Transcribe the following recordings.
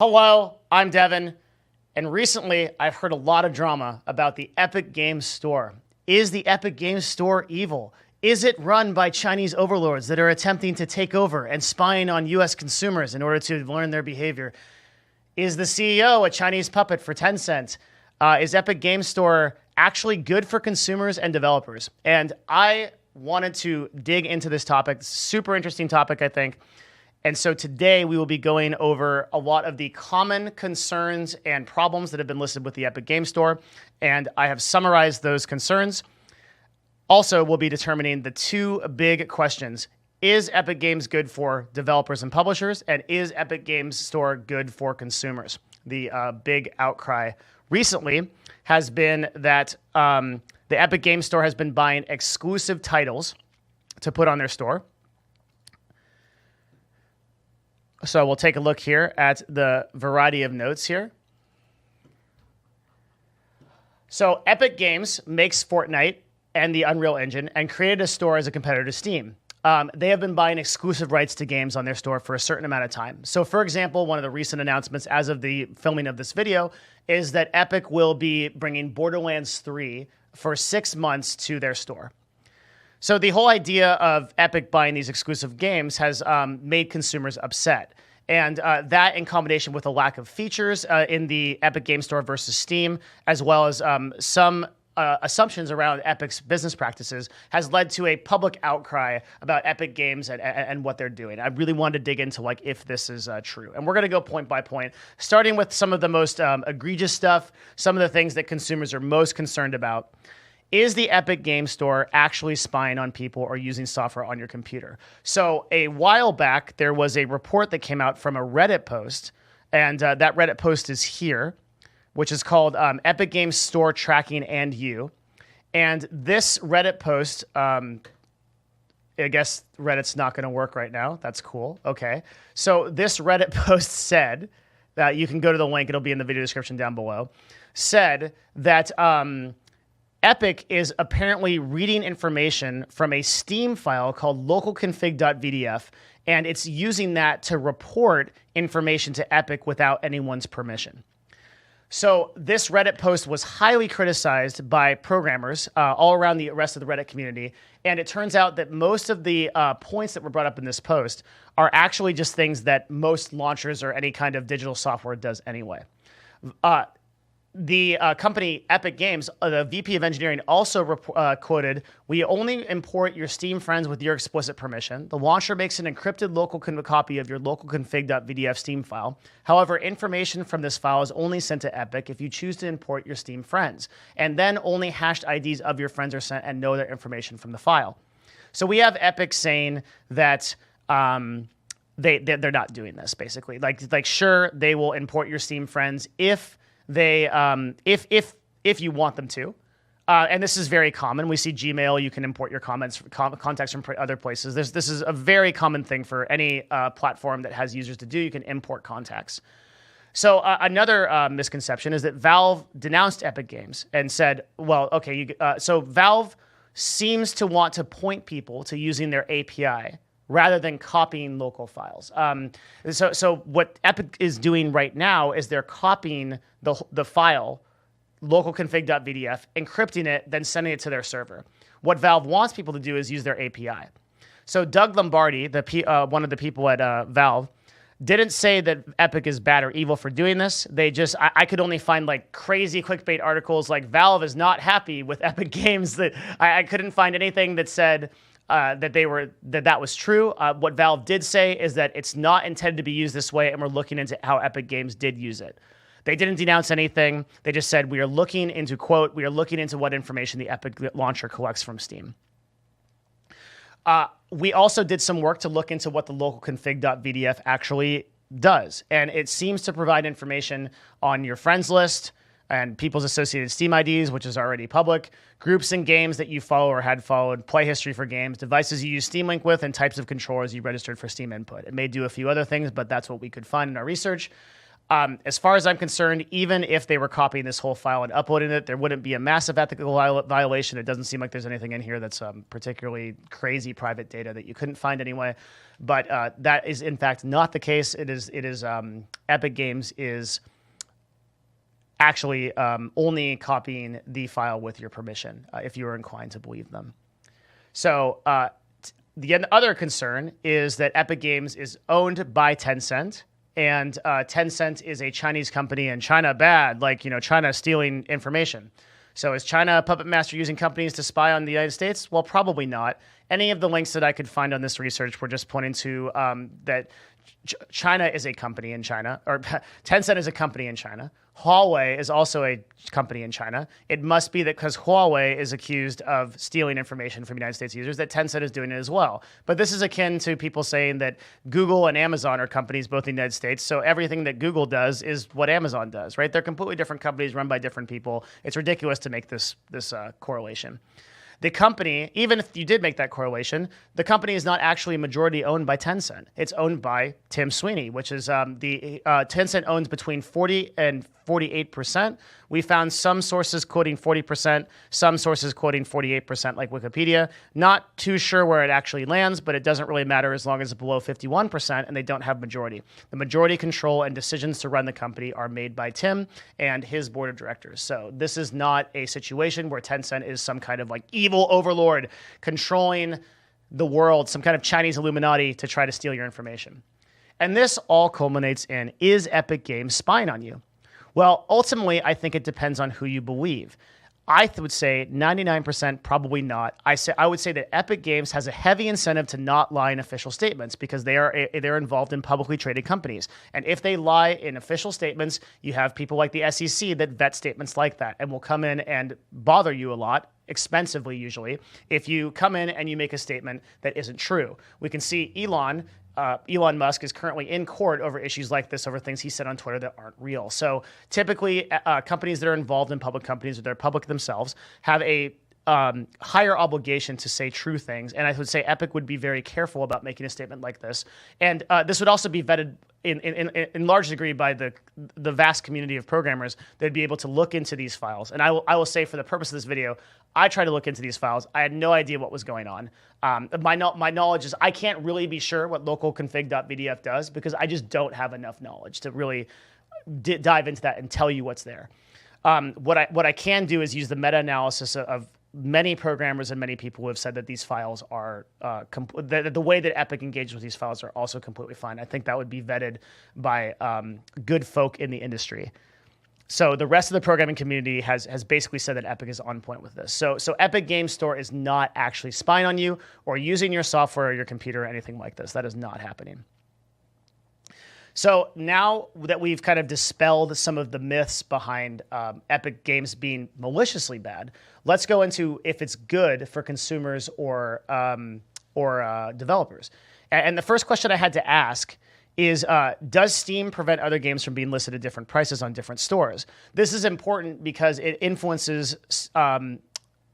Hello, I'm Devin, and recently I've heard a lot of drama about the Epic Games Store. Is the Epic Games Store evil? Is it run by Chinese overlords that are attempting to take over and spying on US consumers in order to learn their behavior? Is the CEO a Chinese puppet for Tencent? Is Epic Games Store actually good for consumers and developers? And I wanted to dig into this topic. Super interesting topic, I think. And so today we will be going over a lot of the common concerns and problems that have been listed with the Epic Games Store. And I have summarized those concerns. Also, we'll be determining the two big questions. Is Epic Games good for developers and publishers? And is Epic Games Store good for consumers? The big outcry recently has been that the Epic Games Store has been buying exclusive titles to put on their store. So we'll take a look here at the variety of notes here. So Epic Games makes Fortnite and the Unreal Engine and created a store as a competitor to Steam. They have been buying exclusive rights to games on their store for a certain amount of time. So for example, one of the recent announcements as of the filming of this video is that Epic will be bringing Borderlands 3 for 6 months to their store. So the whole idea of Epic buying these exclusive games has made consumers upset. And that in combination with a lack of features in the Epic Game Store versus Steam, as well as some assumptions around Epic's business practices, has led to a public outcry about Epic Games and what they're doing. I really wanted to dig into like if this is true. And we're going to go point by point, starting with some of the most egregious stuff, some of the things that consumers are most concerned about. Is the Epic Game Store actually spying on people or using software on your computer? So a while back, there was a report that came out from a Reddit post, and that Reddit post is here, which is called Epic Games Store Tracking and You. And this Reddit post, I guess Reddit's not going to work right now. That's cool. Okay. So this Reddit post said, that you can go to the link, it'll be in the video description down below, said that Epic is apparently reading information from a Steam file called localconfig.vdf, and it's using that to report information to Epic without anyone's permission. So this Reddit post was highly criticized by programmers all around the rest of the Reddit community, and it turns out that most of the points that were brought up in this post are actually just things that most launchers or any kind of digital software does anyway. The company Epic Games, the VP of engineering, also quoted, "We only import your Steam friends with your explicit permission. The launcher makes an encrypted local copy of your localconfig.vdf Steam file. However, information from this file is only sent to Epic if you choose to import your Steam friends. And then only hashed IDs of your friends are sent and know their information from the file." So we have Epic saying that they're not doing this, basically. Like sure, they will import your Steam friends if they if you want them to, and this is very common. We see Gmail, you can import your contacts from other places. This is a very common thing for any platform that has users to do. You can import contacts. So another misconception is that Valve denounced Epic Games and said, well, okay, so Valve seems to want to point people to using their API rather than copying local files. So what Epic is doing right now is they're copying the file, localconfig.vdf, encrypting it, then sending it to their server. What Valve wants people to do is use their API. So Doug Lombardi, one of the people at Valve, didn't say that Epic is bad or evil for doing this. They just, I could only find like crazy clickbait articles like Valve is not happy with Epic Games. That I couldn't find anything that said that was true. What Valve did say is that it's not intended to be used this way, and we're looking into how Epic Games did use it. They didn't denounce anything. They just said, we are looking into, quote, we are looking into what information the Epic launcher collects from Steam. We also did some work to look into what the localconfig.vdf actually does, and it seems to provide information on your friends list and people's associated Steam IDs, which is already public, groups and games that you follow or had followed, play history for games, devices you use Steam Link with, and types of controllers you registered for Steam input. It may do a few other things, but that's what we could find in our research. As far as I'm concerned, even if they were copying this whole file and uploading it, there wouldn't be a massive ethical violation. It doesn't seem like there's anything in here that's particularly crazy private data that you couldn't find anyway. But that is, in fact, not the case. It is Epic Games is actually only copying the file with your permission, if you are inclined to believe them. So the other concern is that Epic Games is owned by Tencent. And Tencent is a Chinese company, and China bad, like, China stealing information. So is China a puppet master using companies to spy on the United States? Well, probably not. Any of the links that I could find on this research were just pointing to that China is a company in China, or Tencent is a company in China. Huawei is also a company in China. It must be that because Huawei is accused of stealing information from United States users, that Tencent is doing it as well. But this is akin to people saying that Google and Amazon are companies both in the United States, so everything that Google does is what Amazon does, right? They're completely different companies run by different people. It's ridiculous to make this correlation. The company, even if you did make that correlation, the company is not actually majority owned by Tencent. It's owned by Tim Sweeney, which is Tencent owns between 40 and 48%. We found some sources quoting 40%, some sources quoting 48%, like Wikipedia. Not too sure where it actually lands, but it doesn't really matter as long as it's below 51% and they don't have majority. The majority control and decisions to run the company are made by Tim and his board of directors. So this is not a situation where Tencent is some kind of like evil overlord controlling the world, some kind of Chinese Illuminati to try to steal your information. And this all culminates in, is Epic Games spying on you? Well, ultimately, I think it depends on who you believe. I would say 99% probably not. I would say that Epic Games has a heavy incentive to not lie in official statements because they're involved in publicly traded companies. And if they lie in official statements, you have people like the SEC that vet statements like that and will come in and bother you a lot, expensively usually, if you come in and you make a statement that isn't true. We can see Elon Musk is currently in court over issues like this, over things he said on Twitter that aren't real. So typically, companies that are involved in public companies, or they're public themselves, have a higher obligation to say true things. And I would say Epic would be very careful about making a statement like this. And this would also be vetted in large degree by the vast community of programmers that'd be able to look into these files. And I will say, for the purpose of this video, I tried to look into these files. I had no idea what was going on. My knowledge is I can't really be sure what localconfig.vdf does because I just don't have enough knowledge to really dive into that and tell you what's there. What I can do is use the meta-analysis of many programmers and many people who have said that these files are, the way that Epic engages with these files are also completely fine. I think that would be vetted by good folk in the industry. So the rest of the programming community has basically said that Epic is on point with this. So Epic Games Store is not actually spying on you or using your software or your computer or anything like this. That is not happening. So now that we've kind of dispelled some of the myths behind Epic Games being maliciously bad, let's go into if it's good for consumers or developers. And the first question I had to ask is, does Steam prevent other games from being listed at different prices on different stores? This is important because it influences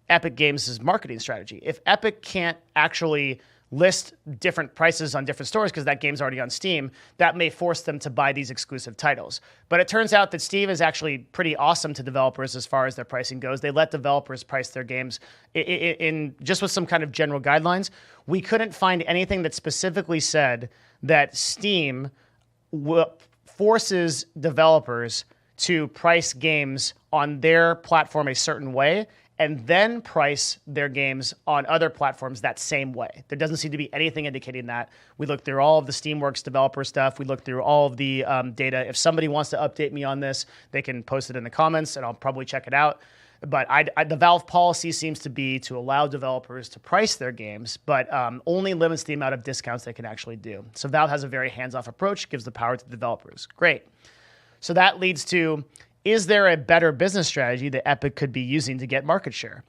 Epic Games' marketing strategy. If Epic can't actually list different prices on different stores because that game's already on Steam, that may force them to buy these exclusive titles. But it turns out that Steam is actually pretty awesome to developers as far as their pricing goes. They let developers price their games in just with some kind of general guidelines. We couldn't find anything that specifically said that Steam forces developers to price games on their platform a certain way and then price their games on other platforms that same way. There doesn't seem to be anything indicating that. We looked through all of the Steamworks developer stuff. We looked through all of the data. If somebody wants to update me on this, they can post it in the comments, and I'll probably check it out. But the Valve policy seems to be to allow developers to price their games, but only limits the amount of discounts they can actually do. So Valve has a very hands-off approach, gives the power to the developers. Great. So that leads to, is there a better business strategy that Epic could be using to get market share?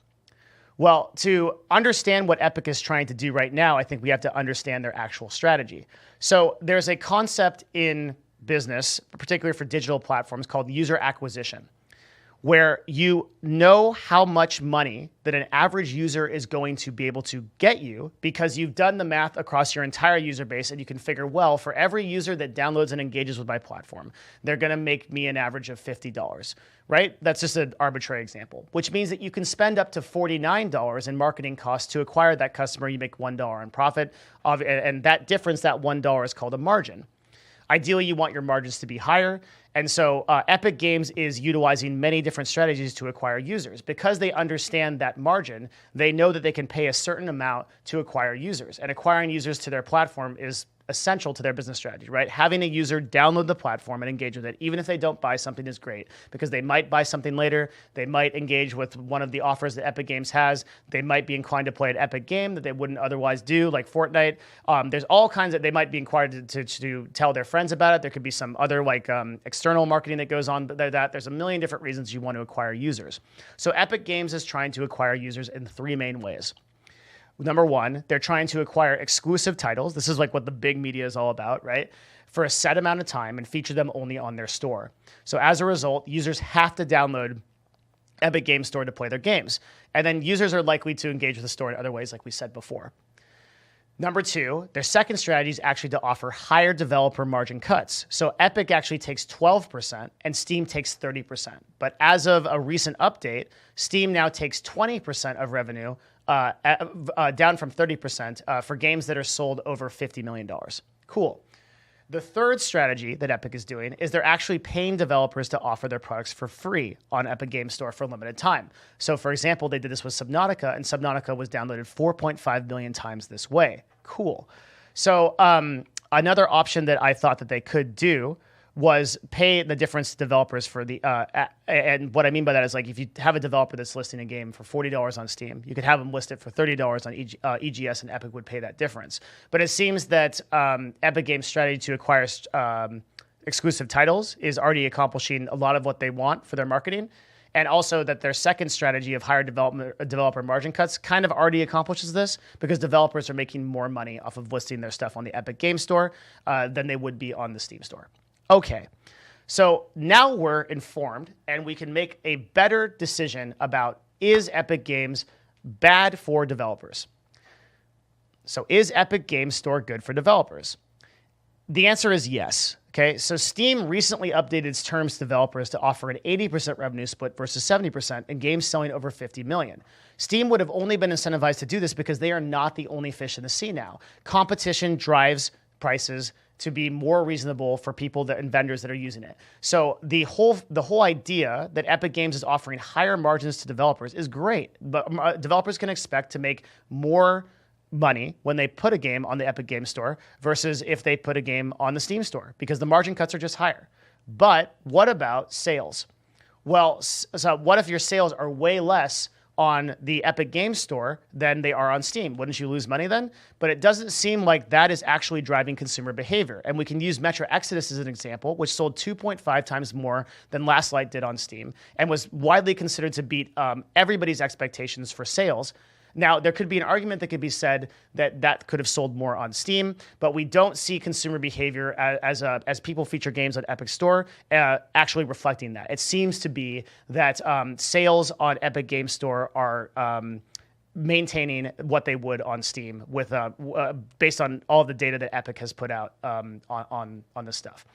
Well, to understand what Epic is trying to do right now, I think we have to understand their actual strategy. So there's a concept in business, particularly for digital platforms, called user acquisition. where you know how much money that an average user is going to be able to get you because you've done the math across your entire user base, and you can figure, well, for every user that downloads and engages with my platform, they're going to make me an average of $50, right? That's just an arbitrary example, which means that you can spend up to $49 in marketing costs to acquire that customer. You make $1 in profit, and that difference, that $1, is called a margin. Ideally, you want your margins to be higher. And so Epic Games is utilizing many different strategies to acquire users. Because they understand that margin, they know that they can pay a certain amount to acquire users. And acquiring users to their platform is essential to their business strategy, right? Having a user download the platform and engage with it, even if they don't buy something, is great, because they might buy something later. They might engage with one of the offers that Epic Games has. They might be inclined to play an Epic game that they wouldn't otherwise do, like Fortnite. There's all kinds that they might be inclined to tell their friends about it. There could be some other external marketing that goes on, but there's a million different reasons you want to acquire users. So Epic Games is trying to acquire users in three main ways. Number one, they're trying to acquire exclusive titles. This is like what the big media is all about, right? For a set amount of time and feature them only on their store. So as a result, users have to download Epic Games Store to play their games. And then users are likely to engage with the store in other ways, like we said before. Number two, their second strategy is actually to offer higher developer margin cuts. So Epic actually takes 12% and Steam takes 30%. But as of a recent update, Steam now takes 20% of revenue, down from 30% for games that are sold over $50 million. Cool. The third strategy that Epic is doing is they're actually paying developers to offer their products for free on Epic Games Store for a limited time. So, for example, they did this with Subnautica, and Subnautica was downloaded 4.5 million times this way. Cool. So another option that I thought that they could do was pay the difference to developers for the, and what I mean by that is, like, if you have a developer that's listing a game for $40 on Steam, you could have them list it for $30 on EGS, and Epic would pay that difference. But it seems that Epic Games' strategy to acquire exclusive titles is already accomplishing a lot of what they want for their marketing. And also that their second strategy of higher developer margin cuts kind of already accomplishes this, because developers are making more money off of listing their stuff on the Epic Games Store than they would be on the Steam Store. Okay, so now we're informed and we can make a better decision about, is Epic Games bad for developers? So is Epic Games Store good for developers? The answer is yes. Okay, so Steam recently updated its terms to developers to offer an 80% revenue split versus 70% in games selling over 50 million. Steam would have only been incentivized to do this because they are not the only fish in the sea now. Competition drives prices to be more reasonable for people and vendors that are using it. So the whole idea that Epic Games is offering higher margins to developers is great, but developers can expect to make more money when they put a game on the Epic Games Store versus if they put a game on the Steam Store, because the margin cuts are just higher. But what about sales? Well, so what if your sales are way less on the Epic Games Store than they are on Steam? Wouldn't you lose money then? But it doesn't seem like that is actually driving consumer behavior. And we can use Metro Exodus as an example, which sold 2.5 times more than Last Light did on Steam and was widely considered to beat everybody's expectations for sales. Now, there could be an argument that could be said that that could have sold more on Steam, but we don't see consumer behavior as people feature games on Epic Store actually reflecting that. It seems to be that sales on Epic Games Store are maintaining what they would on Steam with based on all the data that Epic has put out on this stuff.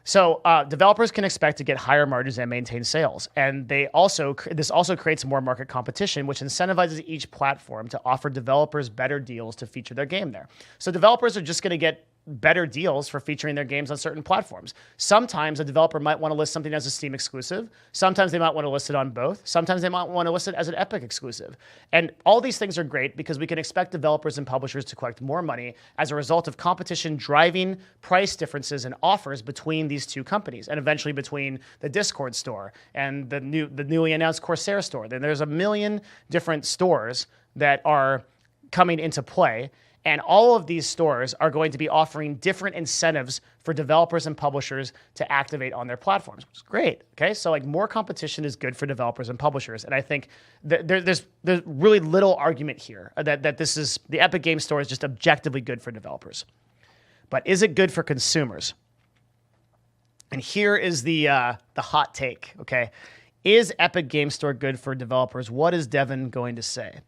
So developers can expect to get higher margins and maintain sales. And this also creates more market competition, which incentivizes each platform to offer developers better deals to feature their game there. So developers are just going to get better deals for featuring their games on certain platforms. Sometimes a developer might want to list something as a Steam exclusive. Sometimes they might want to list it on both. Sometimes they might want to list it as an Epic exclusive. And all these things are great because we can expect developers and publishers to collect more money as a result of competition driving price differences and offers between these two companies, and eventually between the Discord store and the newly announced Corsair store. Then there's a million different stores that are coming into play. And all of these stores are going to be offering different incentives for developers and publishers to activate on their platforms, which is great. Okay, so like more competition is good for developers and publishers, and I think there's really little argument here that this is the Epic Games Store is just objectively good for developers. But is it good for consumers? And here is the hot take. Okay, Is Epic Game Store good for developers? What is Devin going to say?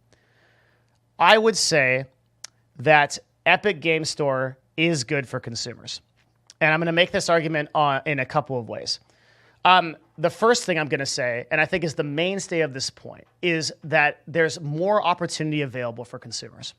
I would say that Epic Game Store is good for consumers. And I'm going to make this argument in a couple of ways. The first thing I'm going to say, and I think is the mainstay of this point, is that there's more opportunity available for consumers.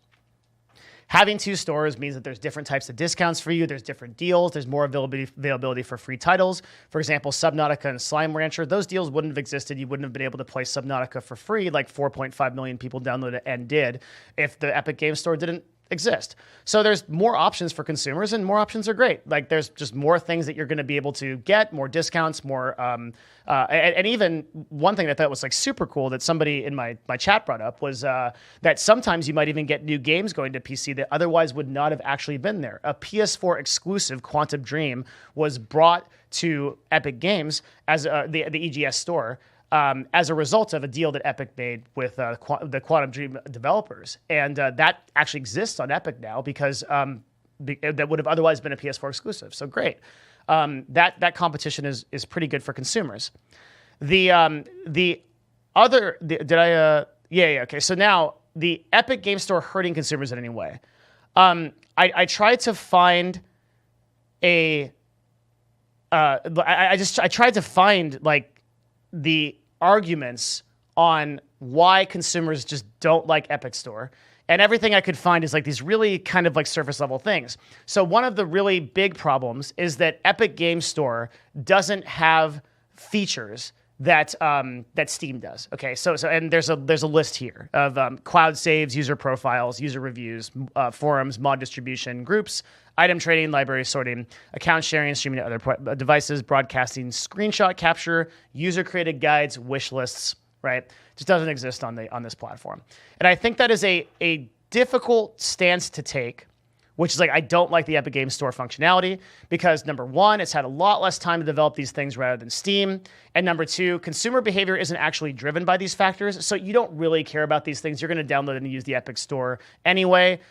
Having two stores means that there's different types of discounts for you. There's different deals. There's more availability for free titles. For example, Subnautica and Slime Rancher, those deals wouldn't have existed. You wouldn't have been able to play Subnautica for free, like 4.5 million people downloaded it and did, if the Epic Game Store didn't exist. So there's more options for consumers, and more options are great. Like, there's just more things that you're going to be able to get, more discounts, more, and even one thing that I thought was like super cool that somebody in my chat brought up was that sometimes you might even get new games going to PC that otherwise would not have actually been there. A PS4 exclusive, Quantum Dream, was brought to Epic Games as the EGS store, as a result of a deal that Epic made with the Quantum Dream developers. And that actually exists on Epic now because that would have otherwise been a PS4 exclusive. So great. That competition is pretty good for consumers. Okay. So now, the Epic Game Store hurting consumers in any way. I tried to find I tried to find like the arguments on why consumers just don't like Epic Store. And everything I could find is like these really kind of like surface level things. So one of the really big problems is that Epic Game Store doesn't have features that Steam does. Okay, so and there's a list here of cloud saves, user profiles, user reviews, forums, mod distribution, groups, item trading, library sorting, account sharing, streaming to other devices, broadcasting, screenshot capture, user created guides, wish lists. Right, just doesn't exist on this platform, and I think that is a difficult stance to take. Which is like, I don't like the Epic Games Store functionality because, number one, it's had a lot less time to develop these things rather than Steam. And number two, consumer behavior isn't actually driven by these factors. So you don't really care about these things. You're going to download and use the Epic Store anyway.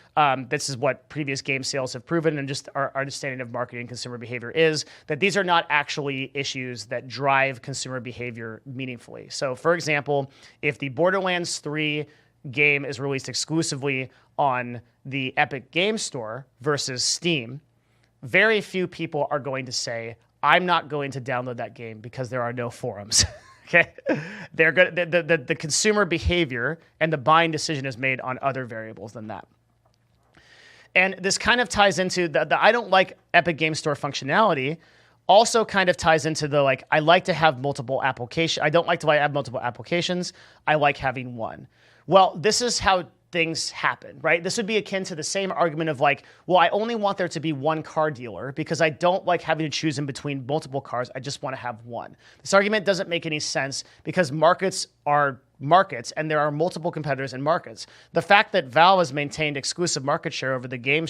This is what previous game sales have proven, and just our understanding of marketing and consumer behavior is that these are not actually issues that drive consumer behavior meaningfully. So for example, if the Borderlands 3 game is released exclusively on the Epic Game Store versus Steam, very few people are going to say, I'm not going to download that game because there are no forums. Okay, they're good. The consumer behavior and the buying decision is made on other variables than that. And this kind of ties into the I don't like Epic Game Store functionality. Also kind of ties into the like, I like to have multiple applications. I don't like to have multiple applications. I like having one. Well, this is how things happen, right? This would be akin to the same argument of like, well, I only want there to be one car dealer because I don't like having to choose in between multiple cars. I just want to have one. This argument doesn't make any sense because markets are markets and there are multiple competitors in markets. The fact that Valve has maintained exclusive market share over the game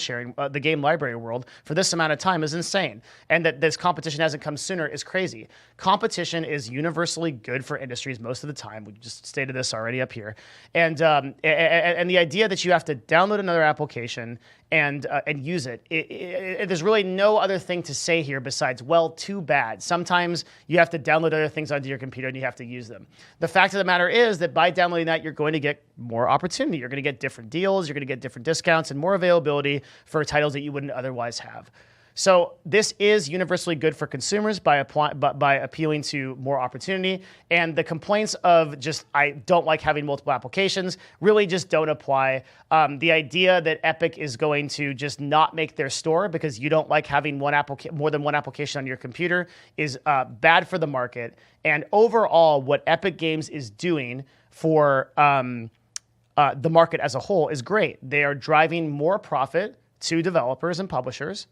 library world for this amount of time is insane. And that this competition hasn't come sooner is crazy. Competition is universally good for industries most of the time. We just stated this already up here. And the idea that you have to download another application and use it. There's really no other thing to say here besides, well, too bad. Sometimes you have to download other things onto your computer and you have to use them. The fact of the matter is that by downloading that, you're going to get more opportunity. You're going to get different deals, you're going to get different discounts, and more availability for titles that you wouldn't otherwise have. So this is universally good for consumers by appealing to more opportunity. And the complaints of just, I don't like having multiple applications, really just don't apply. The idea that Epic is going to just not make their store because you don't like having more than one application on your computer is bad for the market. And overall, what Epic Games is doing for the market as a whole is great. They are driving more profit to developers and publishers.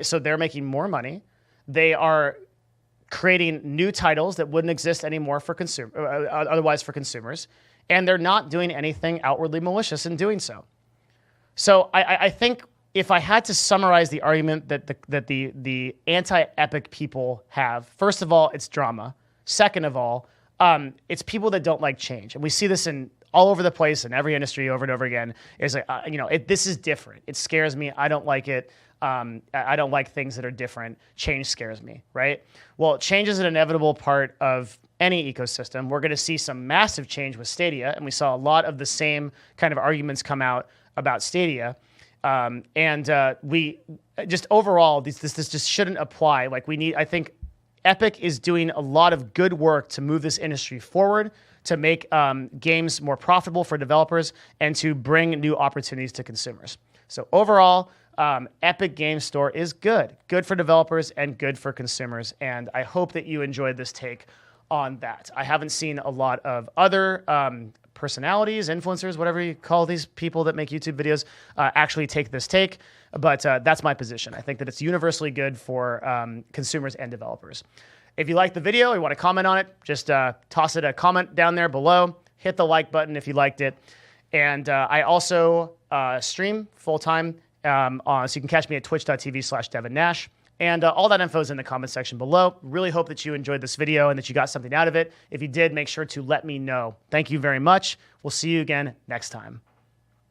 So they're making more money. They are creating new titles that wouldn't exist anymore for otherwise for consumers, and they're not doing anything outwardly malicious in doing so. So I think if I had to summarize the argument that the anti-Epic people have, first of all, it's drama. Second of all, it's people that don't like change, and we see this in all over the place in every industry over and over again. Is like this is different. It scares me. I don't like it. I don't like things that are different. Change scares me, right? Well, change is an inevitable part of any ecosystem. We're going to see some massive change with Stadia, and we saw a lot of the same kind of arguments come out about Stadia. We just overall, this just shouldn't apply. Like I think Epic is doing a lot of good work to move this industry forward, to make games more profitable for developers, and to bring new opportunities to consumers. So overall, Epic Games Store is good for developers and good for consumers. And I hope that you enjoyed this take on that. I haven't seen a lot of other personalities, influencers, whatever you call these people that make YouTube videos, actually take this take. But that's my position. I think that it's universally good for consumers and developers. If you like the video, you want to comment on it, just toss it a comment down there below. Hit the like button if you liked it. And I also stream full-time, so you can catch me at twitch.tv/Devin Nash. And all that info is in the comment section below. Really hope that you enjoyed this video and that you got something out of it. If you did, make sure to let me know. Thank you very much. We'll see you again next time.